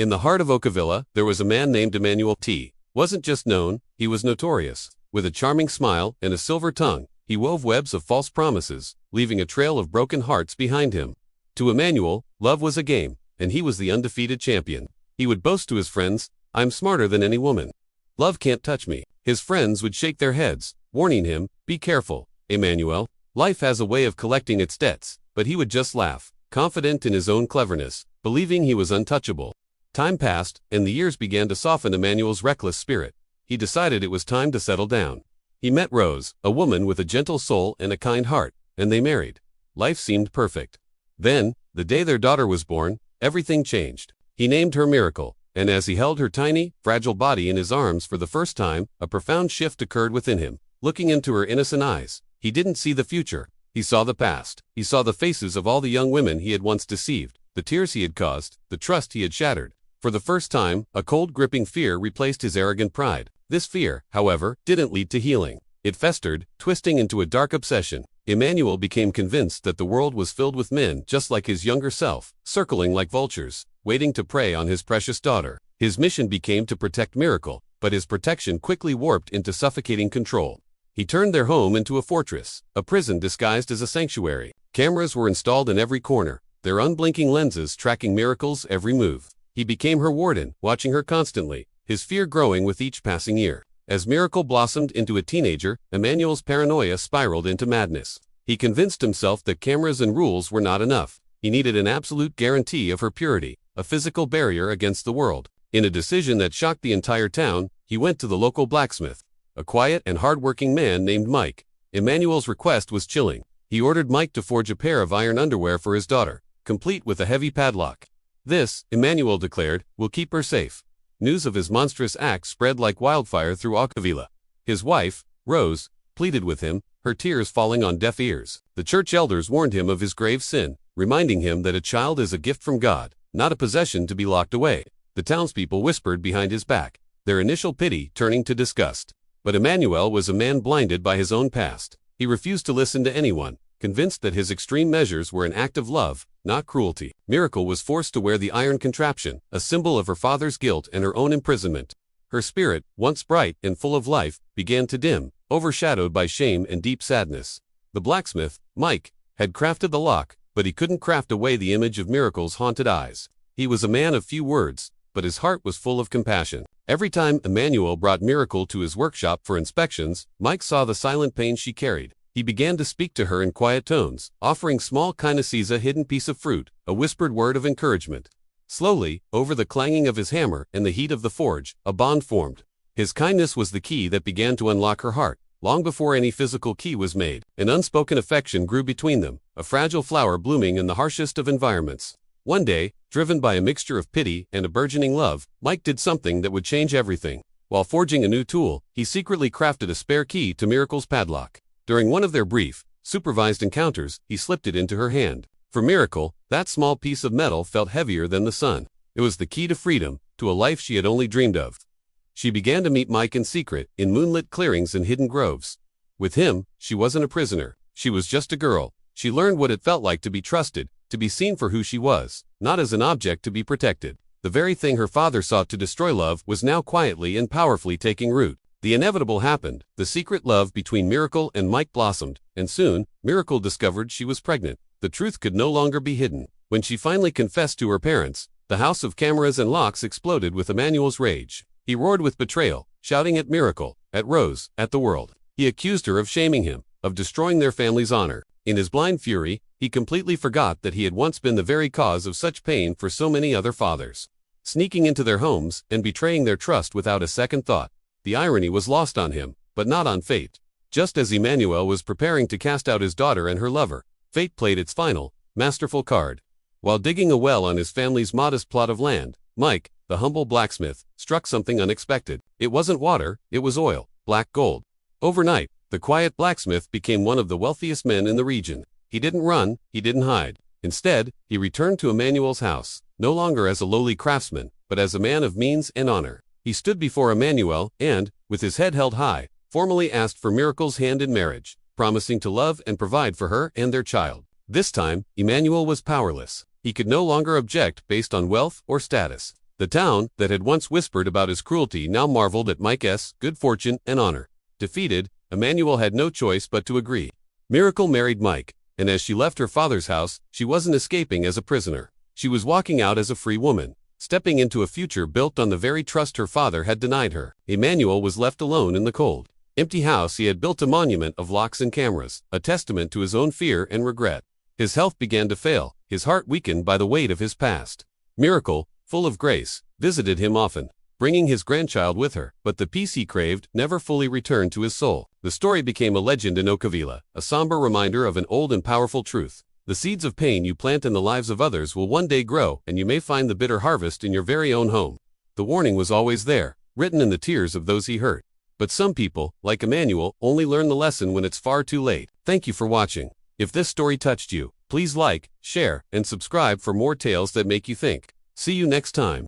In the heart of Oakavilla, there was a man named Emmanuel T. Wasn't just known, he was notorious. With a charming smile and a silver tongue, he wove webs of false promises, leaving a trail of broken hearts behind him. To Emmanuel, love was a game, and he was the undefeated champion. He would boast to his friends, "I'm smarter than any woman. Love can't touch me." His friends would shake their heads, warning him, "Be careful, Emmanuel. Life has a way of collecting its debts." But he would just laugh, confident in his own cleverness, believing he was untouchable. Time passed, and the years began to soften Emmanuel's reckless spirit. He decided it was time to settle down. He met Rose, a woman with a gentle soul and a kind heart, and they married. Life seemed perfect. Then, the day their daughter was born, everything changed. He named her Miracle, and as he held her tiny, fragile body in his arms for the first time, a profound shift occurred within him. Looking into her innocent eyes, he didn't see the future. He saw the past. He saw the faces of all the young women he had once deceived, the tears he had caused, the trust he had shattered. For the first time, a cold, gripping fear replaced his arrogant pride. This fear, however, didn't lead to healing. It festered, twisting into a dark obsession. Emmanuel became convinced that the world was filled with men just like his younger self, circling like vultures, waiting to prey on his precious daughter. His mission became to protect Miracle, but his protection quickly warped into suffocating control. He turned their home into a fortress, a prison disguised as a sanctuary. Cameras were installed in every corner, their unblinking lenses tracking Miracle's every move. He became her warden, watching her constantly, his fear growing with each passing year. As Miracle blossomed into a teenager, Emmanuel's paranoia spiraled into madness. He convinced himself that cameras and rules were not enough. He needed an absolute guarantee of her purity, a physical barrier against the world. In a decision that shocked the entire town, he went to the local blacksmith, a quiet and hard-working man named Mike. Emmanuel's request was chilling. He ordered Mike to forge a pair of iron underwear for his daughter, complete with a heavy padlock. "This," Emmanuel declared, "will keep her safe." News of his monstrous act spread like wildfire through Oakavilla. His wife, Rose, pleaded with him, her tears falling on deaf ears. The church elders warned him of his grave sin, reminding him that a child is a gift from God, not a possession to be locked away. The townspeople whispered behind his back, their initial pity turning to disgust. But Emmanuel was a man blinded by his own past. He refused to listen to anyone, convinced that his extreme measures were an act of love, not cruelty. Miracle was forced to wear the iron contraption, a symbol of her father's guilt and her own imprisonment. Her spirit, once bright and full of life, began to dim, overshadowed by shame and deep sadness. The blacksmith, Mike, had crafted the lock, but he couldn't craft away the image of Miracle's haunted eyes. He was a man of few words, but his heart was full of compassion. Every time Emmanuel brought Miracle to his workshop for inspections, Mike saw the silent pain she carried. He began to speak to her in quiet tones, offering small kindnesses, a hidden piece of fruit, a whispered word of encouragement. Slowly, over the clanging of his hammer and the heat of the forge, a bond formed. His kindness was the key that began to unlock her heart. Long before any physical key was made, an unspoken affection grew between them, a fragile flower blooming in the harshest of environments. One day, driven by a mixture of pity and a burgeoning love, Mike did something that would change everything. While forging a new tool, he secretly crafted a spare key to Miracle's padlock. During one of their brief, supervised encounters, he slipped it into her hand. For Miracle, that small piece of metal felt heavier than the sun. It was the key to freedom, to a life she had only dreamed of. She began to meet Mike in secret, in moonlit clearings and hidden groves. With him, she wasn't a prisoner. She was just a girl. She learned what it felt like to be trusted, to be seen for who she was, not as an object to be protected. The very thing her father sought to destroy, love, was now quietly and powerfully taking root. The inevitable happened. The secret love between Miracle and Mike blossomed, and soon, Miracle discovered she was pregnant. The truth could no longer be hidden. When she finally confessed to her parents, the house of cameras and locks exploded with Emmanuel's rage. He roared with betrayal, shouting at Miracle, at Rose, at the world. He accused her of shaming him, of destroying their family's honor. In his blind fury, he completely forgot that he had once been the very cause of such pain for so many other fathers. Sneaking into their homes and betraying their trust without a second thought. The irony was lost on him, but not on fate. Just as Emmanuel was preparing to cast out his daughter and her lover, fate played its final, masterful card. While digging a well on his family's modest plot of land, Mike, the humble blacksmith, struck something unexpected. It wasn't water, it was oil, black gold. Overnight, the quiet blacksmith became one of the wealthiest men in the region. He didn't run, he didn't hide. Instead, he returned to Emmanuel's house, no longer as a lowly craftsman, but as a man of means and honor. He stood before Emmanuel and, with his head held high, formally asked for Miracle's hand in marriage, promising to love and provide for her and their child. This time, Emmanuel was powerless. He could no longer object based on wealth or status. The town, that had once whispered about his cruelty, now marveled at Mike's good fortune and honor. Defeated, Emmanuel had no choice but to agree. Miracle married Mike, and as she left her father's house, she wasn't escaping as a prisoner. She was walking out as a free woman, stepping into a future built on the very trust her father had denied her. Emmanuel was left alone in the cold, empty house. He had built a monument of locks and cameras, a testament to his own fear and regret. His health began to fail, his heart weakened by the weight of his past. Miracle, full of grace, visited him often, bringing his grandchild with her, but the peace he craved never fully returned to his soul. The story became a legend in Okavila, a somber reminder of an old and powerful truth. The seeds of pain you plant in the lives of others will one day grow, and you may find the bitter harvest in your very own home. The warning was always there, written in the tears of those he hurt. But some people, like Emmanuel, only learn the lesson when it's far too late. Thank you for watching. If this story touched you, please like, share, and subscribe for more tales that make you think. See you next time.